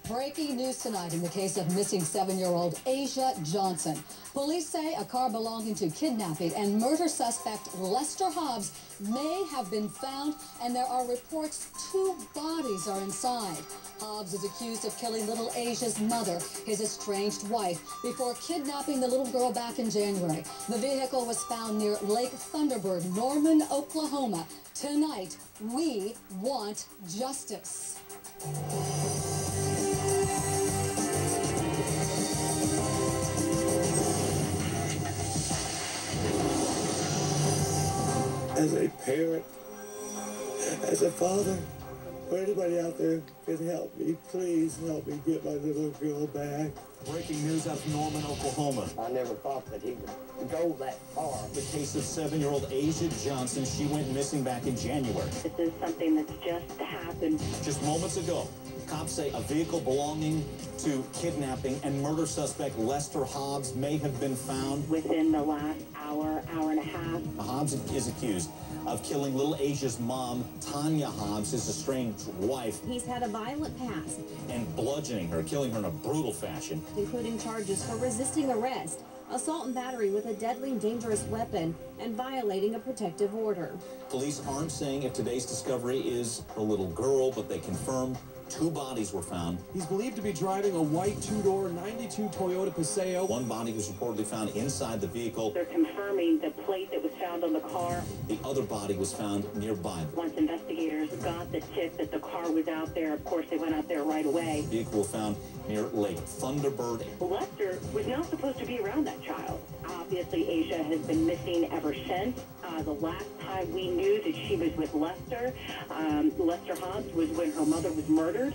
Breaking news tonight in the case of missing 7-year-old Asia Johnson. Police say a car belonging to kidnapping and murder suspect Lester Hobbs may have been found, and there are reports 2 bodies are inside. Hobbs is accused of killing little Asia's mother, his estranged wife, before kidnapping the little girl back in January. The vehicle was found near Lake Thunderbird, Norman, Oklahoma. Tonight, we want justice. As a parent, as a father, or anybody out there can help me, please help me get my little girl back. Breaking news out of Norman, Oklahoma. I never thought that he would go that far. The case of 7-year-old Asia Johnson. She went missing back in January. This is something that's just happened. Just moments ago, cops say a vehicle belonging to kidnapping and murder suspect Lester Hobbs may have been found Within the last hour and a half. Hobbs is accused of killing little Asia's mom, Tanya Hobbs, his estranged wife. He's had a violent past, And bludgeoning her, killing her in a brutal fashion. including charges for resisting arrest, assault and battery with a deadly and dangerous weapon, and violating a protective order. Police aren't saying if today's discovery is a little girl, but they confirm 2 bodies were found. He's believed to be driving a white 2-door 92 Toyota Paseo. 1 body was reportedly found inside the vehicle. They're confirming the plate that was found on the car. The other body was found nearby. Once investigators got the tip that the car was out there, of course, they went out there right away. The vehicle was found near Lake Thunderbird. Lester was not supposed to be around that child. Obviously, Asia has been missing ever since. The last time we knew that she was with Lester, Lester Hobbs, was when her mother was murdered.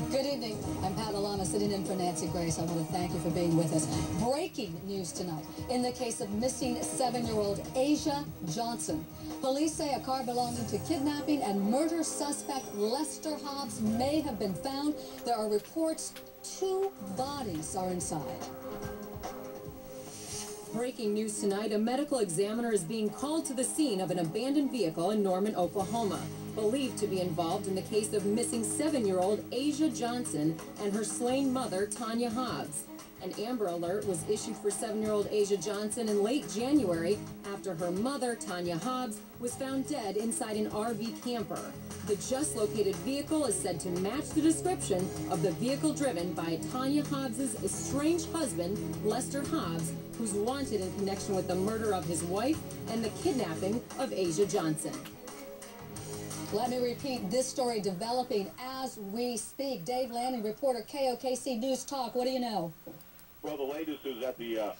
Good evening. I'm Pat Alana, sitting in for Nancy Grace. I want to thank you for being with us. Breaking news tonight in the case of missing 7-year-old Asia Johnson. Police say a car belonging to kidnapping and murder suspect Lester Hobbs may have been found. There are reports 2 bodies are inside. Breaking news tonight, a medical examiner is being called to the scene of an abandoned vehicle in Norman, Oklahoma, believed to be involved in the case of missing 7-year-old Asia Johnson and her slain mother, Tanya Hobbs. An Amber Alert was issued for 7-year-old Asia Johnson in late January after her mother, Tanya Hobbs, was found dead inside an RV camper. The just-located vehicle is said to match the description of the vehicle driven by Tanya Hobbs' estranged husband, Lester Hobbs, who's wanted in connection with the murder of his wife and the kidnapping of Asia Johnson. Let me repeat, this story developing as we speak. Dave Lanning, reporter, KOKC News Talk. What do you know? Well, the latest is that the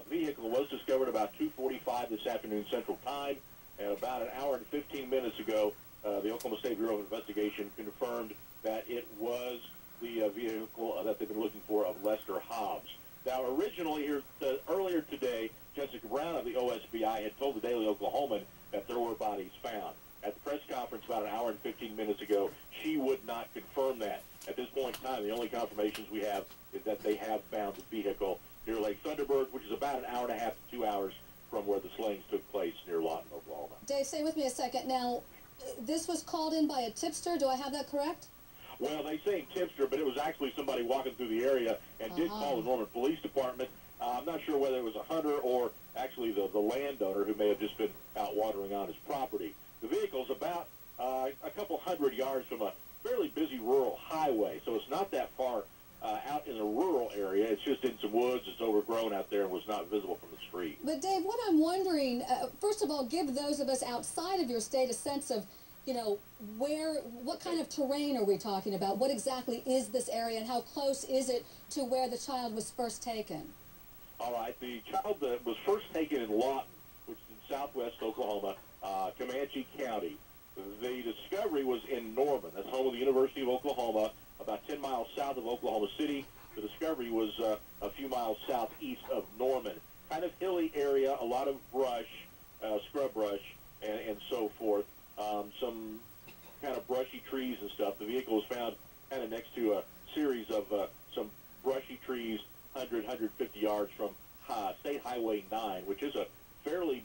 vehicle was discovered about 2:45 this afternoon Central Time, and about an hour and 15 minutes ago, the Oklahoma State Bureau of Investigation confirmed that it was the vehicle that they've been looking for of Lester Hobbs. Now, originally, earlier today, Jessica Brown of the OSBI had told the Daily Oklahoman that there were bodies found. At the press conference about an hour and 15 minutes ago, she would not confirm that. At this point in time, the only confirmations we have is that they have found the vehicle near Lake Thunderbird, which is about an hour and a half to 2 hours from where the slayings took place near Lawton, Oklahoma. Dave, stay with me a second. Now, this was called in by a tipster. Do I have that correct? Well, they say tipster, but it was actually somebody walking through the area and did call the Norman Police Department. I'm not sure whether it was a hunter or actually the landowner who may have just been out wandering on his property. The vehicle's about a couple hundred yards from a fairly busy rural highway, so it's not that far out in the rural area. It's just in some woods. It's overgrown out there and was not visible from the street. But, Dave, what I'm wondering, first of all, give those of us outside of your state a sense of, you know, what kind of terrain are we talking about? What exactly is this area, and how close is it to where the child was first taken? All right, the child that was first taken in Lawton, which is in southwest Oklahoma, Comanche County. The discovery was in Norman. That's home of the University of Oklahoma, about 10 miles south of Oklahoma City. The discovery was a few miles southeast of Norman. Kind of hilly area, a lot of brush, scrub brush, and so forth. Some kind of brushy trees and stuff. The vehicle was found kind of next to a series of some brushy trees, 150 yards from State Highway 9, which is a fairly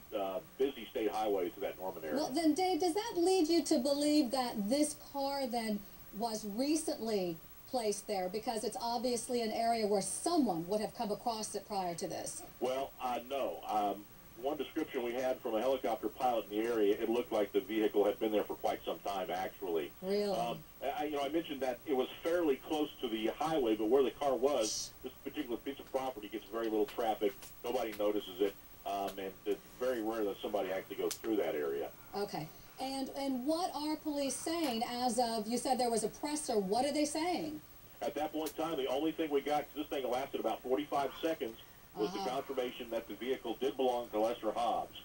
busy state highway through that Norman area. Well, then, Dave, does that lead you to believe that this car then was recently placed there, because it's obviously an area where someone would have come across it prior to this. Well, no. One description we had from a helicopter pilot in the area, it looked like the vehicle had been there for quite some time, actually. Really? I mentioned that it was fairly close to the highway, but where the car was, this particular piece of property gets very little traffic. Nobody notices it, and it's very rare that somebody actually goes through that area. Okay. And what are police saying as of, you said there was a presser, what are they saying? At that point in time, the only thing we got, 'cause this thing lasted about 45 seconds, was the confirmation that the vehicle did belong to Lester Hobbs.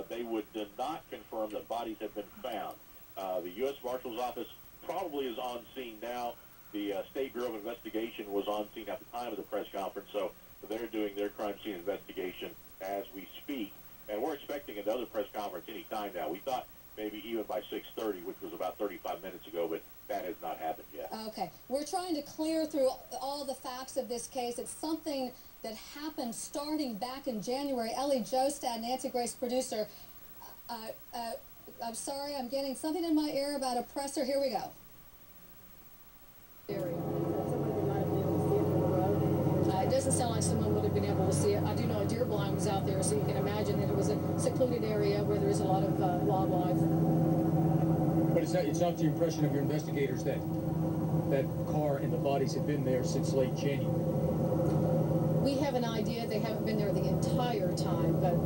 They would not confirm that bodies had been found. The U.S. Marshal's Office probably is on scene now. The State Bureau of Investigation was on scene at the time of the press conference, so they're doing their crime scene investigation as we speak. And we're expecting another press conference any time now. We thought maybe even by 6:30, which was about 35 minutes ago, but that has not happened yet. Okay. We're trying to clear through all the facts of this case. It's something that happened starting back in January. Ellie Jostad, Nancy Grace, producer. I'm sorry, I'm getting something in my ear about a presser. Here we go. It doesn't sound like someone would have been able to see it. I do know a deer blind was out there, so you can imagine that it was a secluded area where there's a lot of wildlife. But it's not the impression of your investigators that that car and the bodies have been there since late January. We have an idea they haven't been there the entire time, but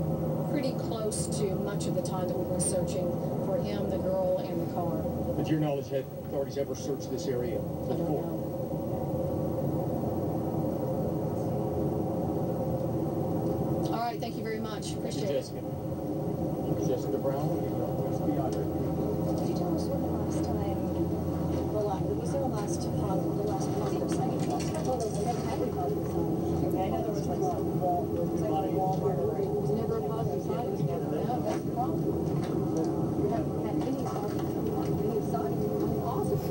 pretty close to much of the time that we've been searching for him, the girl, and the car. But to your knowledge, had authorities ever searched this area before? I don't know. All right, thank you very much. Appreciate it. Jessica. Jessica Brown, FBI. Could you tell us when the last time, was there a last I know there was like some wall, there was a lot of Walmart. There was never a positive sign. No, that's the problem. We haven't had any signs. Awesome.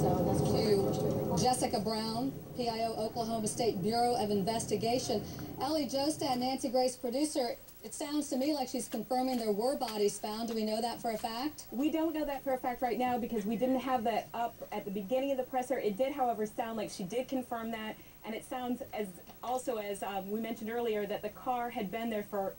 So that's To Jessica Brown, PIO, Oklahoma State Bureau of Investigation. Ellie Jostad, Nancy Grace, producer. It sounds to me like she's confirming there were bodies found. Do we know that for a fact? We don't know that for a fact right now because we didn't have that up at the beginning of the presser. It did, however, sound like she did confirm that, and it sounds as we mentioned earlier, that the car had been there for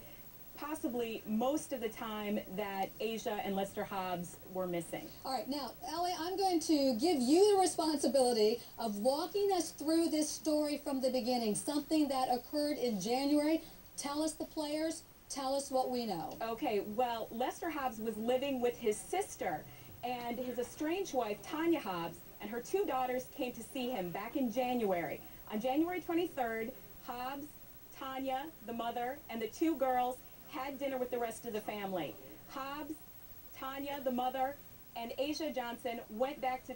possibly most of the time that Asia and Lester Hobbs were missing. All right, now, Ellie, I'm going to give you the responsibility of walking us through this story from the beginning, something that occurred in January. Tell us the players. Tell us what we know. Okay, well, Lester Hobbs was living with his sister, and his estranged wife, Tanya Hobbs, and her two daughters came to see him back in January. On January 23rd, Hobbs, Tanya, the mother, and the two girls had dinner with the rest of the family. Hobbs, Tanya, the mother, and Asia Johnson went back to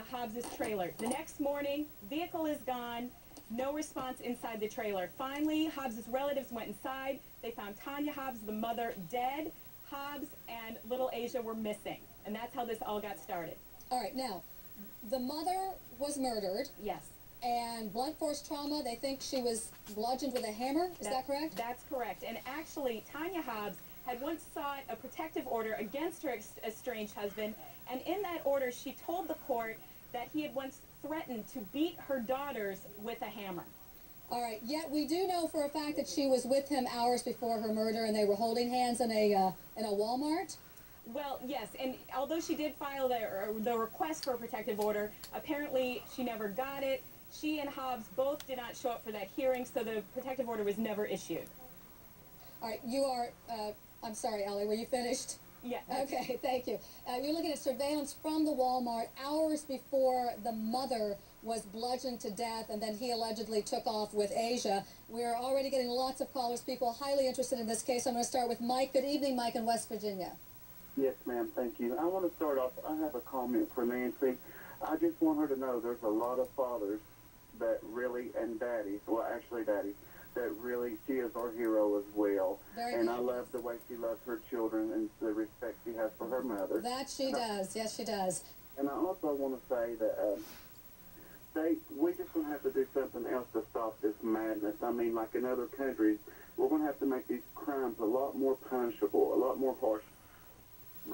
Hobbs' trailer. The next morning, vehicle is gone. No response inside the trailer. Finally, Hobbs' relatives went inside. They found Tanya Hobbs, the mother, dead. Hobbs and little Asia were missing. And that's how this all got started. All right, now, the mother was murdered. Yes. And blunt force trauma, they think she was bludgeoned with a hammer. Is that correct? That's correct. And actually, Tanya Hobbs had once sought a protective order against her estranged husband. And in that order, she told the court that he had once threatened to beat her daughters with a hammer. All right, yet we do know for a fact that she was with him hours before her murder and they were holding hands in a Walmart? Well, yes, and although she did file the request for a protective order, apparently she never got it. She and Hobbs both did not show up for that hearing, so the protective order was never issued. All right, you are, I'm sorry, Ellie, were you finished? Yeah. Okay, thank you. You're looking at surveillance from the Walmart hours before the mother was bludgeoned to death, and then he allegedly took off with Asia. We're already getting lots of callers, people highly interested in this case. I'm going to start with Mike. Good evening, Mike in West Virginia. Yes, ma'am, thank you. I want to start off, I have a comment for Nancy. I just want her to know there's a lot of fathers that really, and daddies, well, actually daddies, that really, she is our hero as well. And I love the way she loves her children and the respect she has for her mother. That she does. Yes, she does. And I also want to say that we're just going to have to do something else to stop this madness. I mean, like in other countries, we're going to have to make these crimes a lot more punishable, a lot more harsh.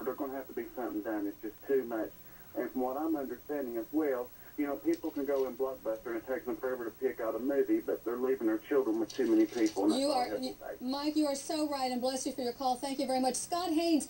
There's going to have to be something done. It's just too much. And from what I'm understanding as well, you know, people can go in Blockbuster and it takes them forever to pick out a movie, but they're leaving their children with too many people. And Mike, you are so right, and bless you for your call. Thank you very much. Scott Haynes,